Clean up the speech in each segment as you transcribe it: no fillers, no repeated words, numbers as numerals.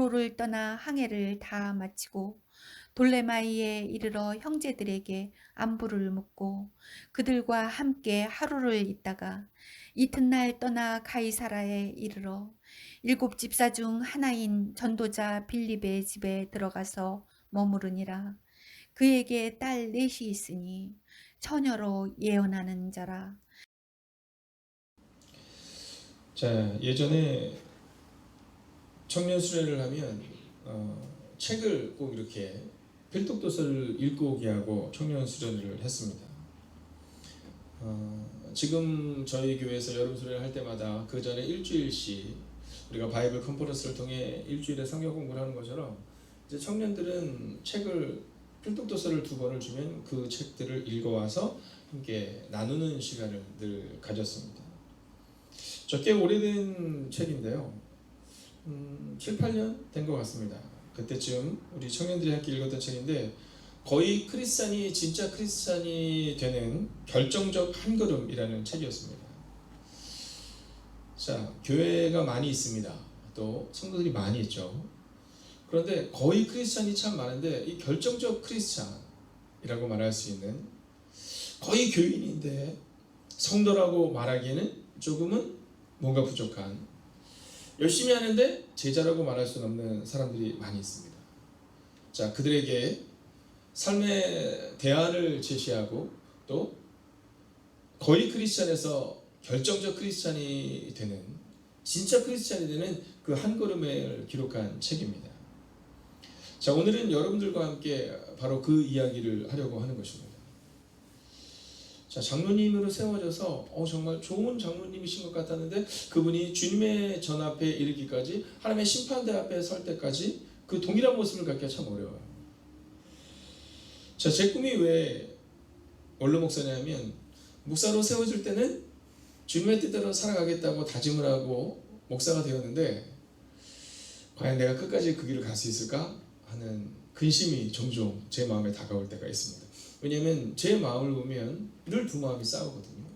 도로를 떠나 항해를 다 마치고 돌레마이에 이르러 형제들에게 안부를 묻고 그들과 함께 하루를 있다가 이튿날 떠나 가이사라에 이르러 일곱 집사 중 하나인 전도자 빌립의 집에 들어가서 머무르니라. 그에게 딸 넷이 있으니 처녀로 예언하는 자라. 자, 예전에 청년 수련을 하면 책을 꼭 이렇게 필독도서를 읽고 오게 하고 청년 수련을 했습니다. 지금 저희 교회에서 여름 수련을 할 때마다 그 전에 일주일씩 우리가 바이블 컨퍼런스를 통해 일주일에 성경 공부를 하는 것처럼 이제 청년들은 책을 필독도서를 2권을 주면 그 책들을 읽어와서 함께 나누는 시간을 늘 가졌습니다. 저 꽤 오래된 책인데요. 7, 8년 된 것 같습니다. 그때쯤 우리 청년들이 함께 읽었던 책인데 거의 크리스찬이 진짜 크리스찬이 되는 결정적 한 걸음이라는 책이었습니다. 자, 교회가 많이 있습니다. 또 성도들이 많이 있죠. 그런데 거의 크리스찬이 참 많은데 이 결정적 크리스찬이라고 말할 수 있는 거의 교인인데 성도라고 말하기에는 조금은 뭔가 부족한, 열심히 하는데 제자라고 말할 수는 없는 사람들이 많이 있습니다. 자, 그들에게 삶의 대안을 제시하고 또 거의 크리스찬에서 결정적 크리스찬이 되는, 진짜 크리스찬이 되는 그 한 걸음을 기록한 책입니다. 자, 오늘은 여러분들과 함께 바로 그 이야기를 하려고 하는 것입니다. 자, 장로님으로 세워져서 정말 좋은 장로님이신 것 같았는데 그분이 주님의 전 앞에 이르기까지, 하나님의 심판대 앞에 설 때까지 그 동일한 모습을 갖기가 참 어려워요. 자, 제 꿈이 왜 원로 목사냐면, 목사로 세워질 때는 주님의 뜻대로 살아가겠다고 다짐을 하고 목사가 되었는데 과연 내가 끝까지 그 길을 갈 수 있을까 하는 근심이 종종 제 마음에 다가올 때가 있습니다. 왜냐하면 제 마음을 보면 늘 두 마음이 싸우거든요.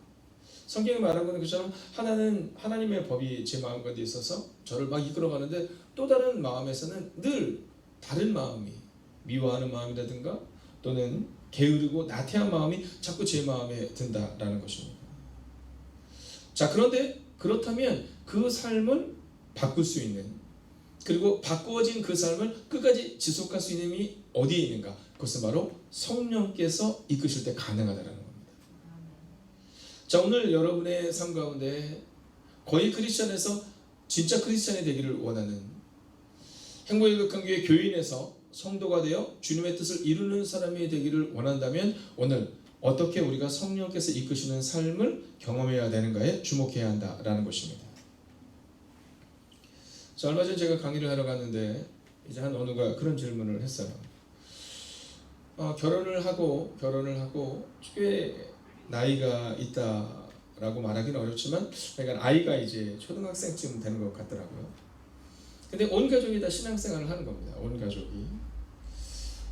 성경에 말한 것처럼 하나는 하나님의 법이 제 마음 가운데 있어서 저를 막 이끌어가는데, 또 다른 마음에서는 늘 다른 마음이, 미워하는 마음이라든가 또는 게으르고 나태한 마음이 자꾸 제 마음에 든다라는 것입니다. 자, 그런데 그렇다면 그 삶을 바꿀 수 있는, 그리고 바꾸어진 그 삶을 끝까지 지속할 수 있는 힘이 어디에 있는가? 그것은 바로 성령께서 이끄실 때 가능하다는 겁니다. 자, 오늘 여러분의 삶 가운데 거의 크리스찬에서 진짜 크리스찬이 되기를 원하는, 행복의 극한교회 교인에서 성도가 되어 주님의 뜻을 이루는 사람이 되기를 원한다면 오늘 어떻게 우리가 성령께서 이끄시는 삶을 경험해야 되는가에 주목해야 한다라는 것입니다. 자, 얼마 전 제가 강의를 하러 갔는데 이제 한 어느가 그런 질문을 했어요. 결혼을 하고 꽤 나이가 있다라고 말하기는 어렵지만, 그러니까 아이가 이제 초등학생쯤 되는 것 같더라고요. 근데 온 가족이 다 신앙생활을 하는 겁니다. 온 가족이.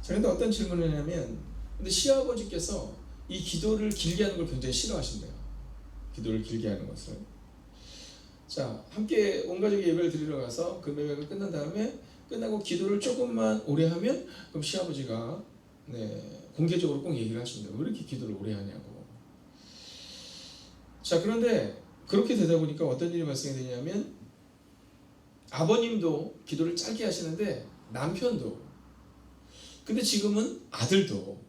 자, 근데 어떤 질문을 했냐면, 근데 시아버지께서 이 기도를 길게 하는 걸 굉장히 싫어하신대요. 기도를 길게 하는 것을. 자, 함께 온 가족이 예배를 드리러 가서 그 예배가 끝난 다음에, 끝나고 기도를 조금만 오래 하면 그럼 시아버지가 공개적으로 꼭 얘기를 하십니다. 왜 이렇게 기도를 오래 하냐고. 자, 그런데 그렇게 되다 보니까 어떤 일이 발생이 되냐면, 아버님도 기도를 짧게 하시는데 남편도, 근데 지금은 아들도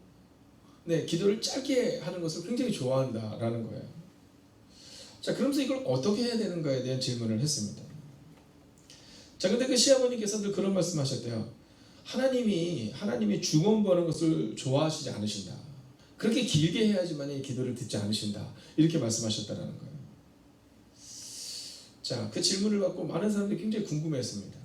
기도를 짧게 하는 것을 굉장히 좋아한다라는 거예요. 자, 그러면서 이걸 어떻게 해야 되는가에 대한 질문을 했습니다. 자, 근데 그 시아버님께서 늘 그런 말씀 하셨대요. 하나님이 중원 버는 것을 좋아하시지 않으신다. 그렇게 길게 해야지만 이 기도를 듣지 않으신다. 이렇게 말씀하셨다라는 거예요. 자, 그 질문을 받고 많은 사람들이 굉장히 궁금해했습니다.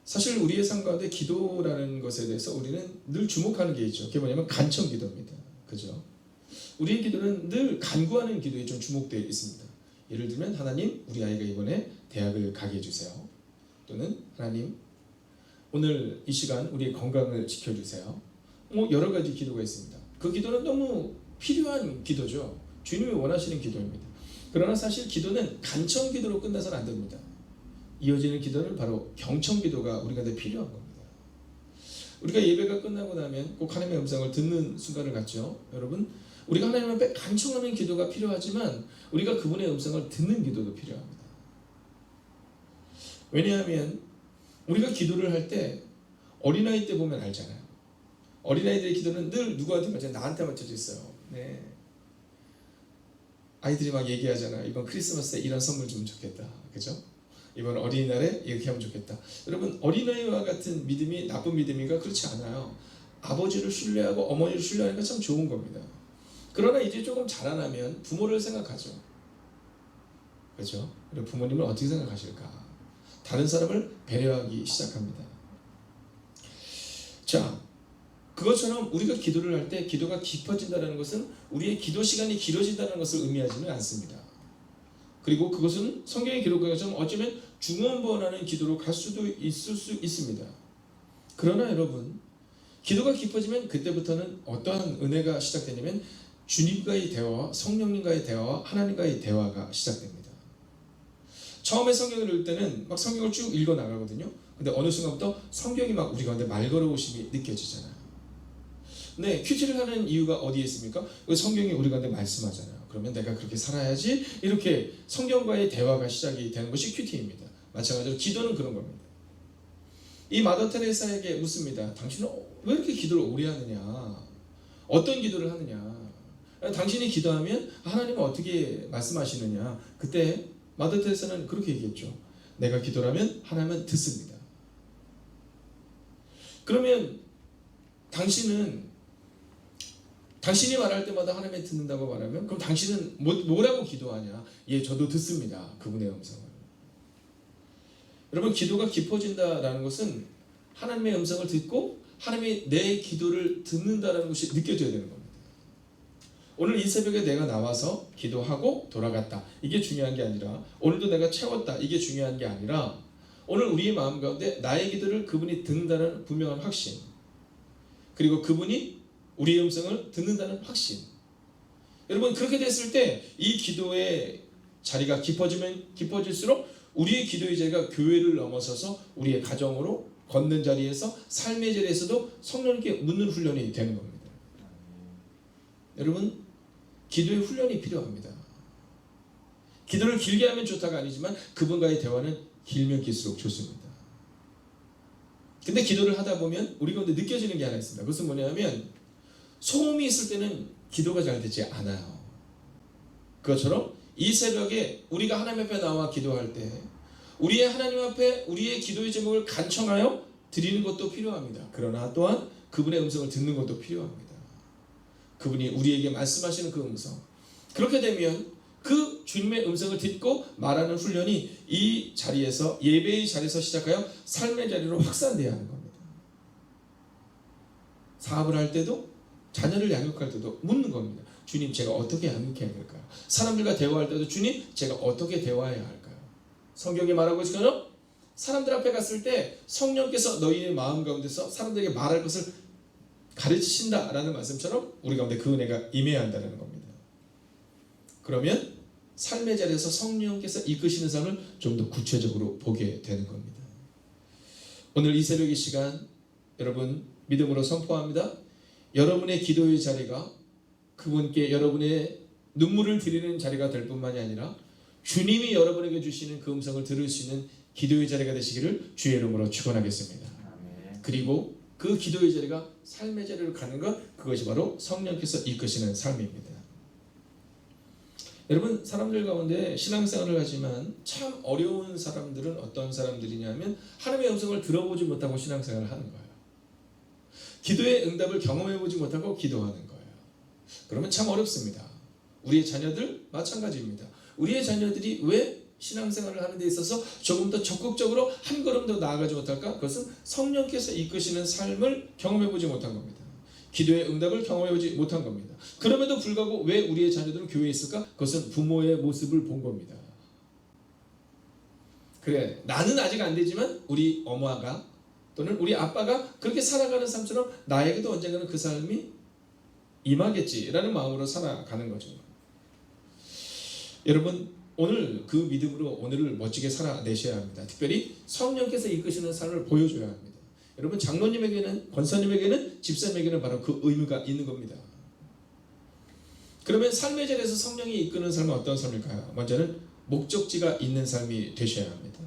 사실 우리의 삶 가운데 기도라는 것에 대해서 우리는 늘 주목하는 게 있죠. 그게 뭐냐면 간청 기도입니다. 그죠? 우리의 기도는 늘 간구하는 기도에 좀 주목되어 있습니다. 예를 들면, 하나님, 우리 아이가 이번에 대학을 가게 해주세요. 또는 하나님, 오늘 이 시간 우리의 건강을 지켜주세요. 여러 가지 기도가 있습니다. 그 기도는 너무 필요한 기도죠. 주님이 원하시는 기도입니다. 그러나 사실 기도는 간청 기도로 끝나서는 안 됩니다. 이어지는 기도는 바로 경청 기도가 우리 가운데 필요한 겁니다. 우리가 예배가 끝나고 나면 꼭 하나님의 음성을 듣는 순간을 갖죠. 여러분, 우리가 하나님 앞에 간청하는 기도가 필요하지만 우리가 그분의 음성을 듣는 기도도 필요합니다. 왜냐하면 우리가 기도를 할 때 어린아이 때 보면 알잖아요. 어린아이들의 기도는 늘 누구한테 맞춰? 나한테 맞춰져 있어요. 네. 아이들이 막 얘기하잖아요. 이번 크리스마스 때 이런 선물 주면 좋겠다. 그죠? 이번 어린이날에 이렇게 하면 좋겠다. 여러분, 어린아이와 같은 믿음이 나쁜 믿음인가? 그렇지 않아요. 아버지를 신뢰하고 어머니를 신뢰하는 건 참 좋은 겁니다. 그러나 이제 조금 자라나면 부모를 생각하죠. 그렇죠? 부모님을 어떻게 생각하실까? 다른 사람을 배려하기 시작합니다. 자, 그것처럼 우리가 기도를 할 때 기도가 깊어진다는 것은 우리의 기도 시간이 길어진다는 것을 의미하지는 않습니다. 그리고 그것은 성경의 기록한 것처럼 어쩌면 중원번하는 기도로 갈 수도 있을 수 있습니다. 그러나 여러분, 기도가 깊어지면 그때부터는 어떠한 은혜가 시작되냐면 주님과의 대화와 성령님과의 대화와 하나님과의 대화가 시작됩니다. 처음에 성경을 읽을 때는 막 성경을 쭉 읽어 나가거든요. 근데 어느 순간부터 성경이 막 우리 가운데 말 걸어오심이 느껴지잖아요. 네, 큐티를 하는 이유가 어디에 있습니까? 성경이 우리 가운데 말씀하잖아요. 그러면 내가 그렇게 살아야지, 이렇게 성경과의 대화가 시작이 되는 것이 큐티입니다. 마찬가지로 기도는 그런 겁니다. 이 마더 테레사에게 묻습니다. 당신은 왜 이렇게 기도를 오래 하느냐? 어떤 기도를 하느냐? 당신이 기도하면 하나님은 어떻게 말씀하시느냐? 그때 마더 테레사는 그렇게 얘기했죠. 내가 기도를 하면 하나님은 듣습니다. 그러면 당신이 말할 때마다 하나님이 듣는다고 말하면 그럼 당신은 뭐라고 기도하냐? 예, 저도 듣습니다. 그분의 음성을. 여러분, 기도가 깊어진다라는 것은 하나님의 음성을 듣고 하나님이 내 기도를 듣는다는 것이 느껴져야 되는 겁니다. 오늘 이 새벽에 내가 나와서 기도하고 돌아갔다. 이게 중요한 게 아니라 오늘도 내가 채웠다. 이게 중요한 게 아니라 오늘 우리의 마음 가운데 나의 기도를 그분이 듣는다는 분명한 확신, 그리고 그분이 우리의 음성을 듣는다는 확신. 여러분, 그렇게 됐을 때 이 기도의 자리가 깊어질수록 우리의 기도의 자리가 교회를 넘어서서 우리의 가정으로 걷는 자리에서 삶의 자리에서도 성령님께 묻는 훈련이 되는 겁니다. 여러분, 기도의 훈련이 필요합니다. 기도를 길게 하면 좋다가 아니지만 그분과의 대화는 길면 길수록 좋습니다. 근데 기도를 하다 보면 우리 가운데 느껴지는 게 하나 있습니다. 그것은 뭐냐면 소음이 있을 때는 기도가 잘 되지 않아요. 그것처럼 이 새벽에 우리가 하나님 앞에 나와 기도할 때 우리의 하나님 앞에 우리의 기도의 제목을 간청하여 드리는 것도 필요합니다. 그러나 또한 그분의 음성을 듣는 것도 필요합니다. 그분이 우리에게 말씀하시는 그 음성, 그렇게 되면 그 주님의 음성을 듣고 말하는 훈련이 이 자리에서, 예배의 자리에서 시작하여 삶의 자리로 확산되어야 하는 겁니다. 사업을 할 때도, 자녀를 양육할 때도 묻는 겁니다. 주님, 제가 어떻게 양육해야 될까요? 사람들과 대화할 때도 주님, 제가 어떻게 대화해야 할까요? 성경이 말하고 있으면 사람들 앞에 갔을 때 성령께서 너희의 마음 가운데서 사람들에게 말할 것을 가르치신다라는 말씀처럼 우리 가운데 그 은혜가 임해야 한다는 겁니다. 그러면 삶의 자리에서 성령께서 이끄시는 삶을 좀 더 구체적으로 보게 되는 겁니다. 오늘 이 새벽의 시간 여러분 믿음으로 선포합니다. 여러분의 기도의 자리가 그분께 여러분의 눈물을 드리는 자리가 될 뿐만이 아니라 주님이 여러분에게 주시는 그 음성을 들을 수 있는 기도의 자리가 되시기를 주의 이름으로 축원하겠습니다. 그리고 그 기도의 자리가 삶의 자리로 가는 것, 그것이 바로 성령께서 이끄시는 삶입니다. 여러분, 사람들 가운데 신앙생활을 하지만 참 어려운 사람들은 어떤 사람들이냐면 하나님의 음성을 들어보지 못하고 신앙생활을 하는 거예요. 기도의 응답을 경험해보지 못하고 기도하는 거예요. 그러면 참 어렵습니다. 우리의 자녀들 마찬가지입니다. 우리의 자녀들이 왜 신앙생활을 하는 데 있어서 조금 더 적극적으로 한 걸음 더 나아가지 못할까? 그것은 성령께서 이끄시는 삶을 경험해보지 못한 겁니다. 기도의 응답을 경험해보지 못한 겁니다. 그럼에도 불구하고 왜 우리의 자녀들은 교회에 있을까? 그것은 부모의 모습을 본 겁니다. 그래, 나는 아직 안 되지만 우리 엄마가 또는 우리 아빠가 그렇게 살아가는 삶처럼 나에게도 언젠가는 그 삶이 임하겠지라는 마음으로 살아가는 거죠. 여러분, 오늘 그 믿음으로 오늘을 멋지게 살아내셔야 합니다. 특별히 성령께서 이끄시는 삶을 보여줘야 합니다. 여러분, 장로님에게는, 권사님에게는, 집사님에게는 바로 그 의무가 있는 겁니다. 그러면 삶의 자리에서 성령이 이끄는 삶은 어떤 삶일까요? 먼저는 목적지가 있는 삶이 되셔야 합니다.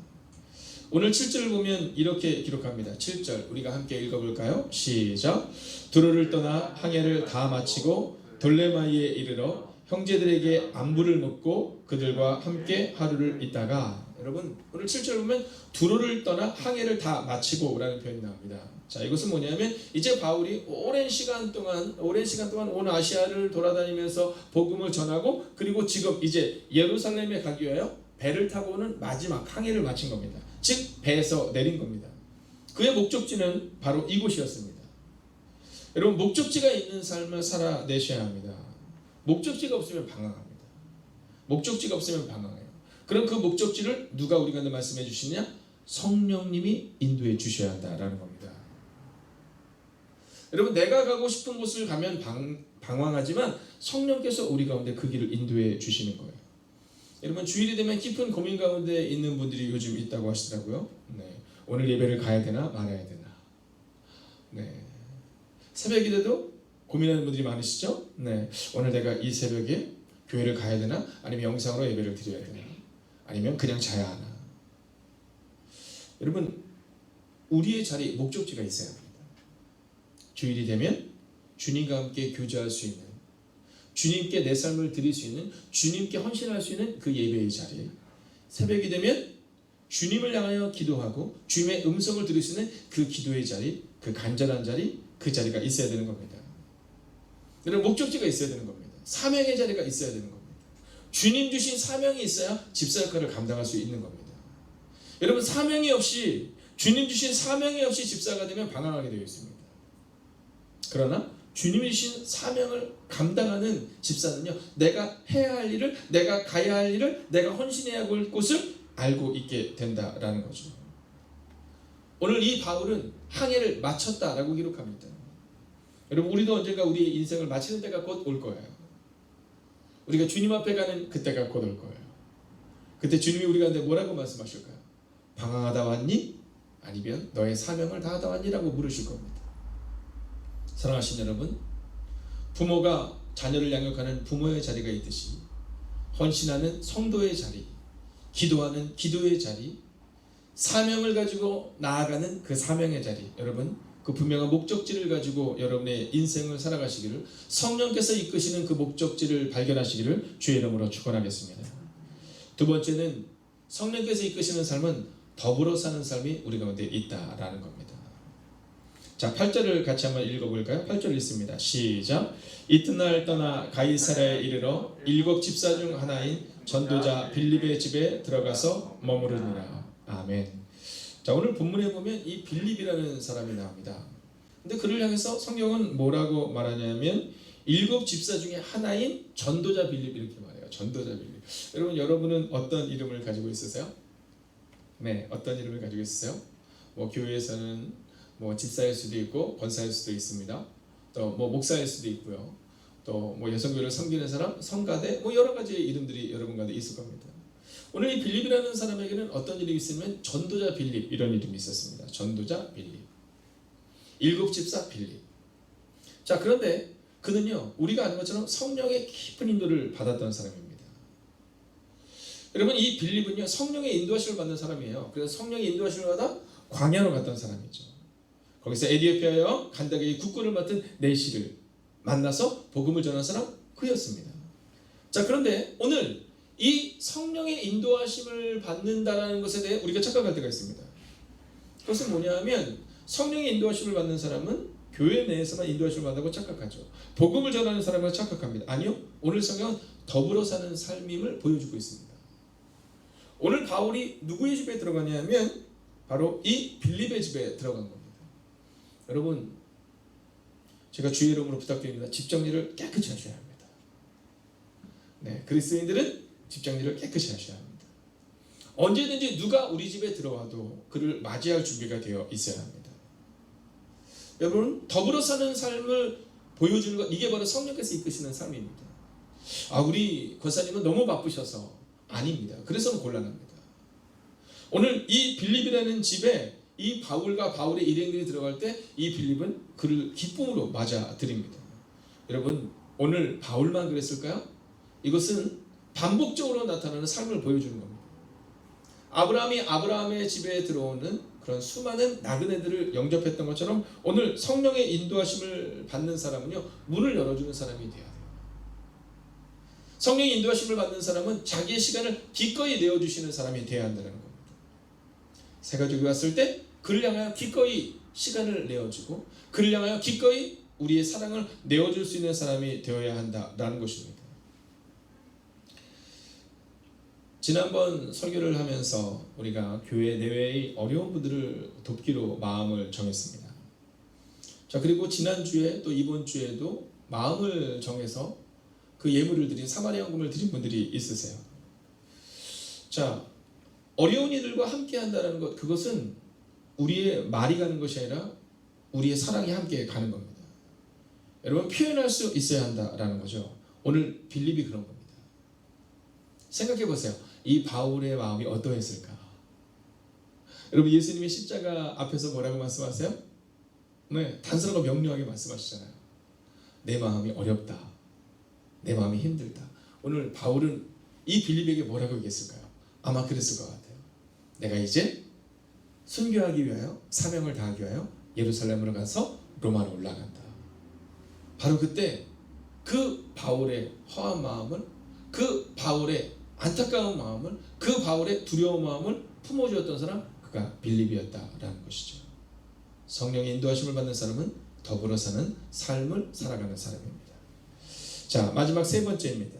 오늘 7절을 보면 이렇게 기록합니다. 7절 우리가 함께 읽어볼까요? 시작. 두로를 떠나 항해를 다 마치고 돌레마이에 이르러 형제들에게 안부를 묻고 그들과 함께 하루를 있다가, 여러분 오늘 7절 보면 두로를 떠나 항해를 다 마치고 라는 표현이 나옵니다. 자, 이것은 뭐냐면 이제 바울이 오랜 시간 동안 온 아시아를 돌아다니면서 복음을 전하고, 그리고 지금 이제 예루살렘에 가기 위하여 배를 타고는 마지막 항해를 마친 겁니다. 즉 배에서 내린 겁니다. 그의 목적지는 바로 이곳이었습니다. 여러분, 목적지가 있는 삶을 살아내셔야 합니다. 목적지가 없으면 방황합니다. 목적지가 없으면 방황해요. 그럼 그 목적지를 누가 우리한테 말씀해 주시냐? 성령님이 인도해 주셔야 한다라는 겁니다. 여러분, 내가 가고 싶은 곳을 가면 방황하지만 성령께서 우리 가운데 그 길을 인도해 주시는 거예요. 여러분, 주일이 되면 깊은 고민 가운데 있는 분들이 요즘 있다고 하시더라고요. 네. 오늘 예배를 가야 되나 말아야 되나. 네. 새벽이 돼도 고민하는 분들이 많으시죠? 네. 오늘 내가 이 새벽에 교회를 가야 되나? 아니면 영상으로 예배를 드려야 되나? 아니면 그냥 자야 하나? 여러분, 우리의 자리, 목적지가 있어야 합니다. 주일이 되면 주님과 함께 교제할 수 있는, 주님께 내 삶을 드릴 수 있는, 주님께 헌신할 수 있는 그 예배의 자리, 새벽이 되면 주님을 향하여 기도하고 주님의 음성을 들을 수 있는 그 기도의 자리, 그 간절한 자리, 그 자리가 있어야 되는 겁니다. 여러분, 목적지가 있어야 되는 겁니다. 사명의 자리가 있어야 되는 겁니다. 주님 주신 사명이 있어야 집사 역할을 감당할 수 있는 겁니다. 여러분, 사명이 없이, 주님 주신 사명이 없이 집사가 되면 방황하게 되어 있습니다. 그러나 주님이 주신 사명을 감당하는 집사는요, 내가 해야 할 일을, 내가 가야 할 일을, 내가 헌신해야 할 곳을 알고 있게 된다라는 거죠. 오늘 이 바울은 항해를 마쳤다라고 기록합니다. 여러분, 우리도 언젠가 우리의 인생을 마치는 때가 곧 올 거예요. 우리가 주님 앞에 가는 그때가 곧 올 거예요. 그때 주님이 우리한테 뭐라고 말씀하실까요? 방황하다 왔니? 아니면 너의 사명을 다하다 왔니? 라고 물으실 겁니다. 사랑하신 여러분, 부모가 자녀를 양육하는 부모의 자리가 있듯이 헌신하는 성도의 자리, 기도하는 기도의 자리, 사명을 가지고 나아가는 그 사명의 자리, 여러분 그 분명한 목적지를 가지고 여러분의 인생을 살아가시기를, 성령께서 이끄시는 그 목적지를 발견하시기를 주의 이름으로 축원하겠습니다. 두 번째는 성령께서 이끄시는 삶은 더불어 사는 삶이 우리 가운데 있다라는 겁니다. 자, 8절을 같이 한번 읽어볼까요? 8절 읽습니다. 시작. 이튿날 떠나 가이사랴에 이르러 7 집사 중 하나인 전도자 빌립의 집에 들어가서 머무르니라. 아멘. 자, 오늘 본문에 보면 이 빌립이라는 사람이 나옵니다. 근데 그를 향해서 성경은 뭐라고 말하냐면 7 집사 중에 하나인 전도자 빌립, 이렇게 말해요. 전도자 빌립. 여러분은 어떤 이름을 가지고 있으세요? 네, 어떤 이름을 가지고 있으세요? 뭐 교회에서는 뭐 집사일 수도 있고 권사일 수도 있습니다. 또 뭐 목사일 수도 있고요. 또 뭐 여성교회를 섬기는 사람, 성가대, 뭐 여러 가지의 이름들이 여러분 가운데 있을 겁니다. 오늘 이 빌립이라는 사람에게는 어떤 이름이 있으면 전도자 빌립, 이런 이름이 있었습니다. 전도자 빌립. 7 집사 빌립. 자, 그런데 그는요, 우리가 아는 것처럼 성령의 깊은 인도를 받았던 사람입니다. 여러분, 이 빌립은요, 성령의 인도하심을 받는 사람이에요. 그래서 성령의 인도하심을 받아 광야로 갔던 사람이죠. 거기서 에디오피아의 간다게의 국군을 맡은 내시를 만나서 복음을 전한 사람, 그였습니다. 자, 그런데 오늘 이 성령의 인도하심을 받는다는 것에 대해 우리가 착각할 때가 있습니다. 그것은 뭐냐면, 성령의 인도하심을 받는 사람은 교회 내에서만 인도하심을 받는다고 착각하죠. 복음을 전하는 사람을 착각합니다. 아니요, 오늘 성경은 더불어 사는 삶임을 보여주고 있습니다. 오늘 바울이 누구의 집에 들어가냐면 바로 이 빌립의 집에 들어간 겁니다. 여러분, 제가 주의 이름으로 부탁드립니다. 집 정리를 깨끗이 하셔야 합니다. 네, 그리스도인들은 집 정리를 깨끗이 하셔야 합니다. 언제든지 누가 우리 집에 들어와도 그를 맞이할 준비가 되어 있어야 합니다. 여러분, 더불어 사는 삶을 보여주는 것, 이게 바로 성령께서 이끄시는 삶입니다. 우리 권사님은 너무 바쁘셔서 아닙니다. 그래서 곤란합니다. 오늘 이 빌립이라는 집에 이 바울과 바울의 일행들이 들어갈 때 이 빌립은 그를 기쁨으로 맞아들입니다. 여러분, 오늘 바울만 그랬을까요? 이것은 반복적으로 나타나는 삶을 보여주는 겁니다. 아브라함이 아브라함의 집에 들어오는 그런 수많은 나그네들을 영접했던 것처럼 오늘 성령의 인도하심을 받는 사람은요, 문을 열어주는 사람이 돼야 돼요. 성령의 인도하심을 받는 사람은 자기의 시간을 기꺼이 내어주시는 사람이 돼야 한다는 겁니다. 새가족이 왔을 때 그를 향하여 기꺼이 시간을 내어주고 그를 향하여 기꺼이 우리의 사랑을 내어줄 수 있는 사람이 되어야 한다라는 것입니다. 지난번 설교를 하면서 우리가 교회 내외의 어려운 분들을 돕기로 마음을 정했습니다. 자, 그리고 지난주에 또 이번 주에도 마음을 정해서 그 예물을 드린 사마리아 헌금을 드린 분들이 있으세요. 자, 어려운 이들과 함께 한다는 것, 그것은 우리의 말이 가는 것이 아니라 우리의 사랑이 함께 가는 겁니다. 여러분, 표현할 수 있어야 한다라는 거죠. 오늘 빌립이 그런 겁니다. 생각해 보세요. 이 바울의 마음이 어떠했을까? 여러분, 예수님이 십자가 앞에서 뭐라고 말씀하세요? 네, 단순하고 명료하게 말씀하시잖아요. 내 마음이 어렵다. 내 마음이 힘들다. 오늘 바울은 이 빌립에게 뭐라고 얘기했을까요? 아마 그랬을 것 같아요. 내가 이제 순교하기 위하여 사명을 다하기 위하여 예루살렘으로 가서 로마로 올라간다. 바로 그때 그 바울의 허한 마음을, 그 바울의 안타까운 마음을, 그 바울의 두려운 마음을 품어주었던 사람, 그가 빌립이었다라는 것이죠. 성령의 인도하심을 받는 사람은 더불어 사는 삶을 살아가는 사람입니다. 자, 마지막 세 번째입니다.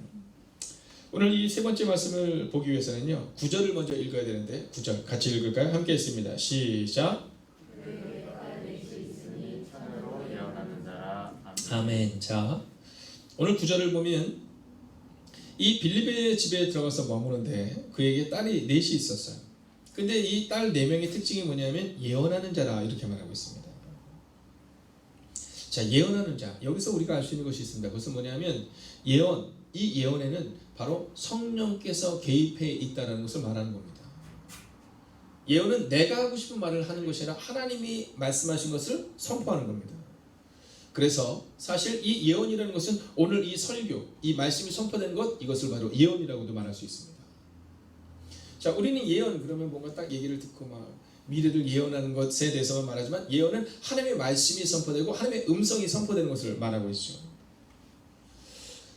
오늘 이 세 번째 말씀을 보기 위해서는요, 9절을 먼저 읽어야 되는데 9절 같이 읽을까요? 함께 읽습니다. 시작. 아멘. 자, 오늘 9절을 보면 이 빌립의 집에 들어가서 머무는데 그에게 딸이 넷이 있었어요. 근데 이 딸 4명의 특징이 뭐냐면 예언하는 자라 이렇게 말하고 있습니다. 자, 예언하는 자, 여기서 우리가 알 수 있는 것이 있습니다. 그것은 뭐냐면 예언, 이 예언에는 바로 성령께서 개입해 있다는 것을 말하는 겁니다. 예언은 내가 하고 싶은 말을 하는 것이 아니라 하나님이 말씀하신 것을 선포하는 겁니다. 그래서 사실 이 예언이라는 것은 오늘 이 설교, 이 말씀이 선포된 것, 이것을 바로 예언이라고도 말할 수 있습니다. 자, 우리는 예언 그러면 뭔가 딱 얘기를 듣고 막 미래를 예언하는 것에 대해서만 말하지만 예언은 하나님의 말씀이 선포되고 하나님의 음성이 선포되는 것을 말하고 있죠.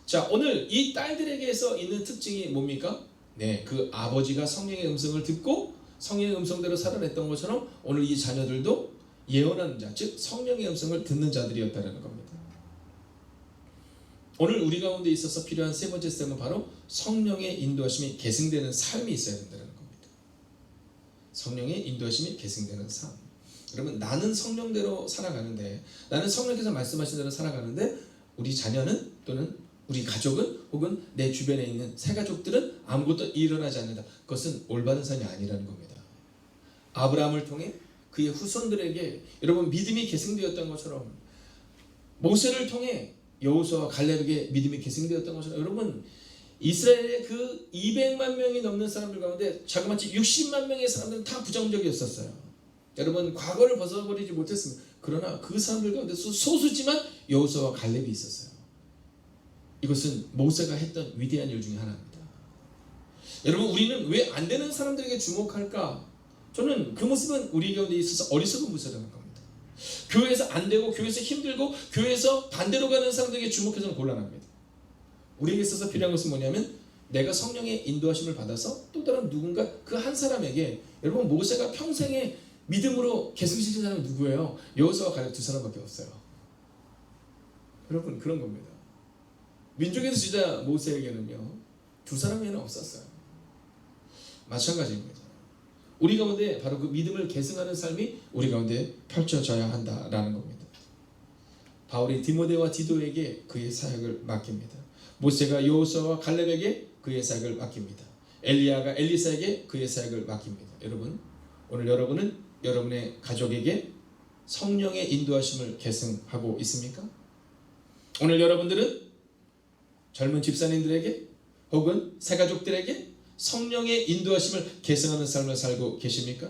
자, 오늘 이 딸들에게서 있는 특징이 뭡니까? 네, 그 아버지가 성령의 음성을 듣고 성령의 음성대로 살아냈던 것처럼 오늘 이 자녀들도 예언하는 자, 즉 성령의 음성을 듣는 자들이었다는 겁니다. 오늘 우리 가운데 있어서 필요한 세 번째 스텝은 바로 성령의 인도하심이 계승되는 삶이 있어야 된다는 겁니다. 성령의 인도하심이 계승되는 삶. 여러분, 나는 성령대로 살아가는데, 나는 성령께서 말씀하신 대로 살아가는데 우리 자녀는 또는 우리 가족은 혹은 내 주변에 있는 새 가족들은 아무것도 일어나지 않는다. 그것은 올바른 삶이 아니라는 겁니다. 아브라함을 통해 그의 후손들에게 여러분 믿음이 계승되었던 것처럼, 모세를 통해 여호수아와 갈렙에게 믿음이 계승되었던 것처럼, 여러분 이스라엘의 그 200만 명이 넘는 사람들 가운데 자그마치 60만 명의 사람들은 다 부정적이었었어요. 여러분 과거를 벗어버리지 못했습니다. 그러나 그 사람들 가운데 소수지만 여호수아와 갈렙이 있었어요. 이것은 모세가 했던 위대한 일 중에 하나입니다. 여러분, 우리는 왜 안 되는 사람들에게 주목할까? 저는 그 모습은 우리 가운데 있어서 어리석은 모습이라는 겁니다. 교회에서 안 되고 교회에서 힘들고 교회에서 반대로 가는 사람들에게 주목해서는 곤란합니다. 우리에게 있어서 필요한 것은 뭐냐면 내가 성령의 인도하심을 받아서 또 다른 누군가 그 한 사람에게, 여러분 모세가 평생에 믿음으로 계승시킨 사람이 누구예요? 여호수아와 갈렙 2사람밖에 없어요. 여러분 그런 겁니다. 민족에서 진짜 모세에게는요 2사람에는 없었어요. 마찬가지입니다. 우리 가운데 바로 그 믿음을 계승하는 삶이 우리 가운데 펼쳐져야 한다라는 겁니다. 바울이 디모데와 디도에게 그의 사역을 맡깁니다. 모세가 여호수아와 갈렙에게 그의 사역을 맡깁니다. 엘리야가 엘리사에게 그의 사역을 맡깁니다. 여러분, 오늘 여러분은 여러분의 가족에게 성령의 인도하심을 계승하고 있습니까? 오늘 여러분들은 젊은 집사님들에게 혹은 새가족들에게 성령의 인도하심을 계승하는 삶을 살고 계십니까?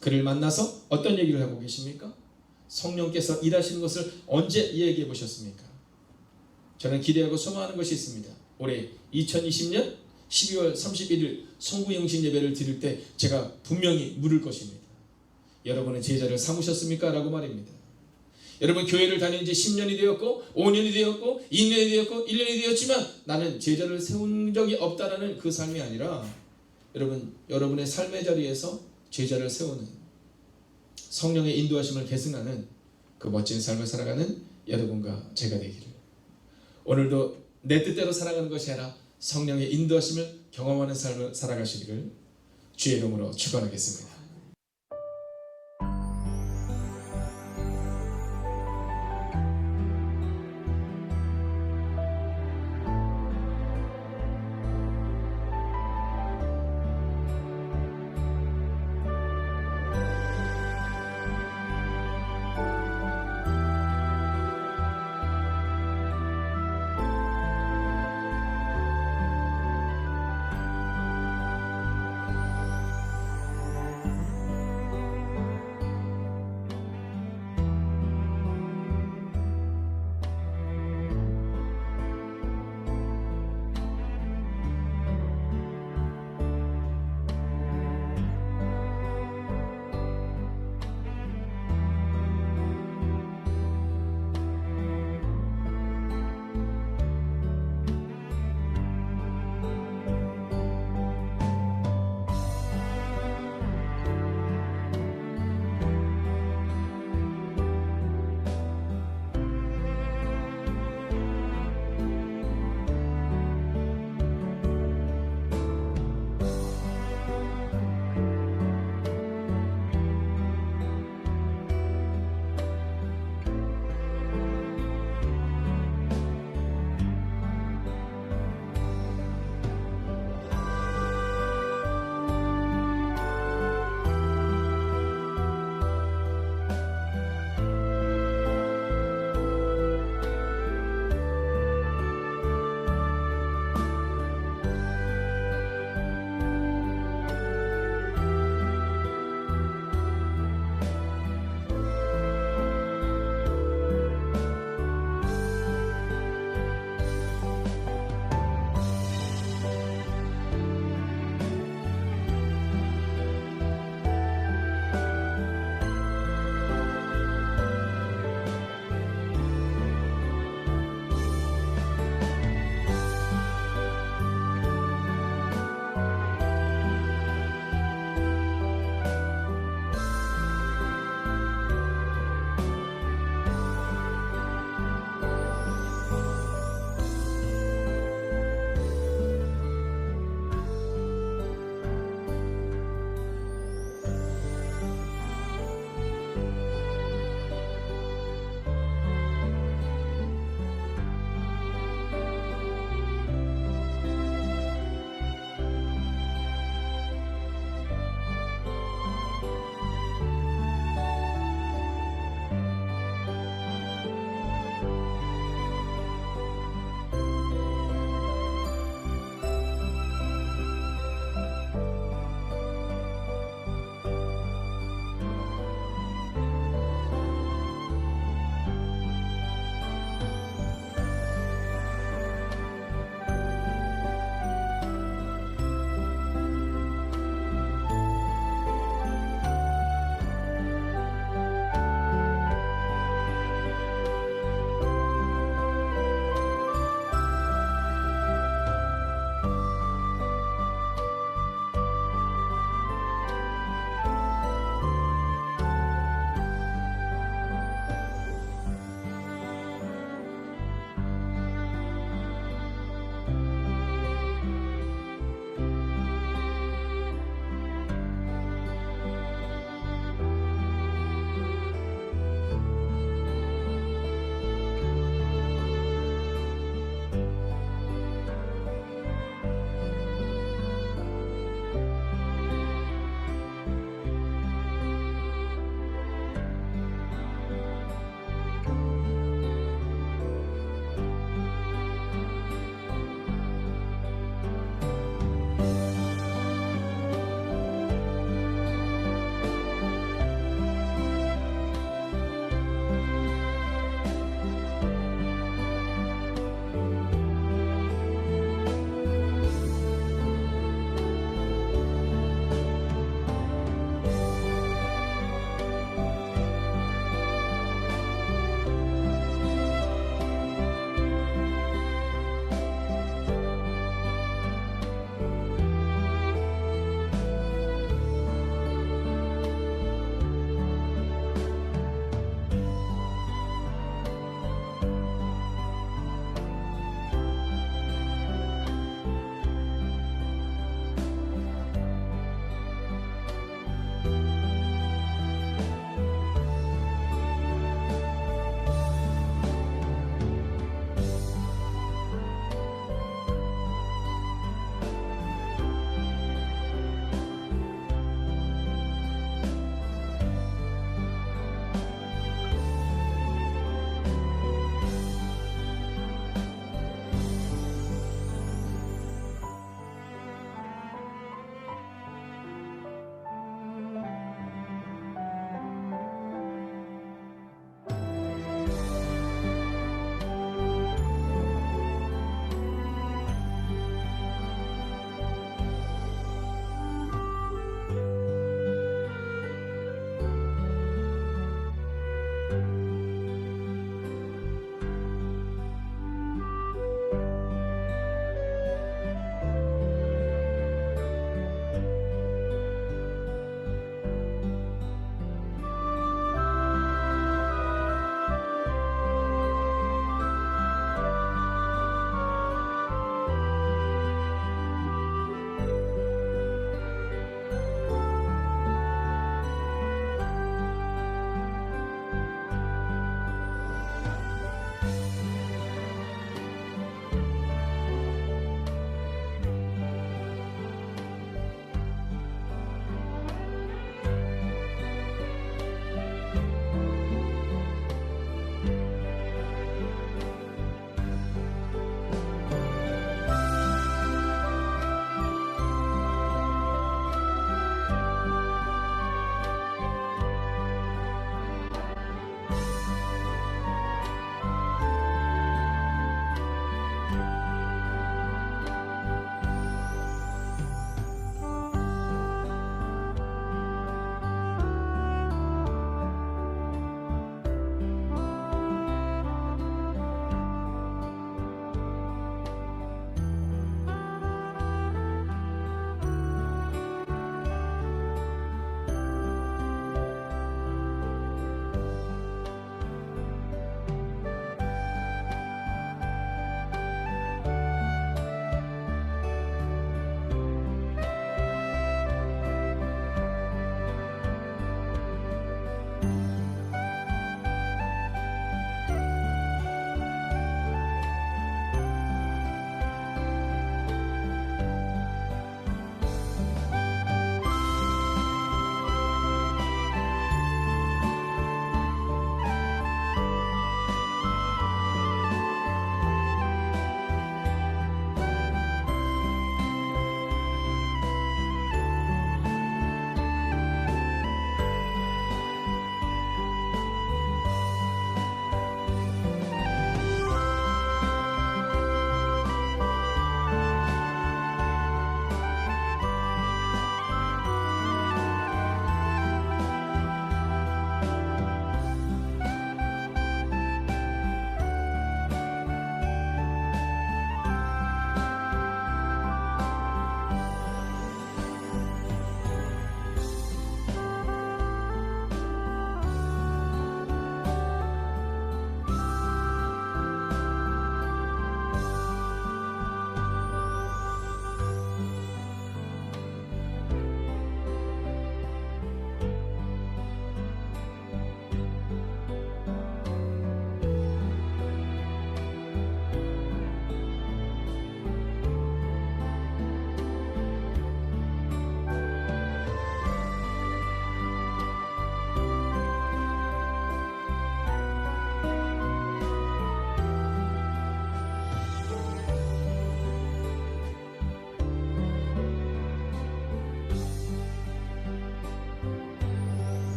그를 만나서 어떤 얘기를 하고 계십니까? 성령께서 일하시는 것을 언제 이야기해 보셨습니까? 저는 기대하고 소망하는 것이 있습니다. 올해 2020년 12월 31일 성부영신 예배를 드릴 때 제가 분명히 물을 것입니다. 여러분은 제자를 삼으셨습니까? 라고 말입니다. 여러분 교회를 다닌 지 10년이 되었고 5년이 되었고 2년이 되었고 1년이 되었지만 나는 제자를 세운 적이 없다라는 그 삶이 아니라 여러분의 삶의 자리에서 제자를 세우는 성령의 인도하심을 계승하는 그 멋진 삶을 살아가는 여러분과 제가 되기를, 오늘도 내 뜻대로 살아가는 것이 아니라 성령의 인도하심을 경험하는 삶을 살아가시기를 주의 이름으로 축원하겠습니다.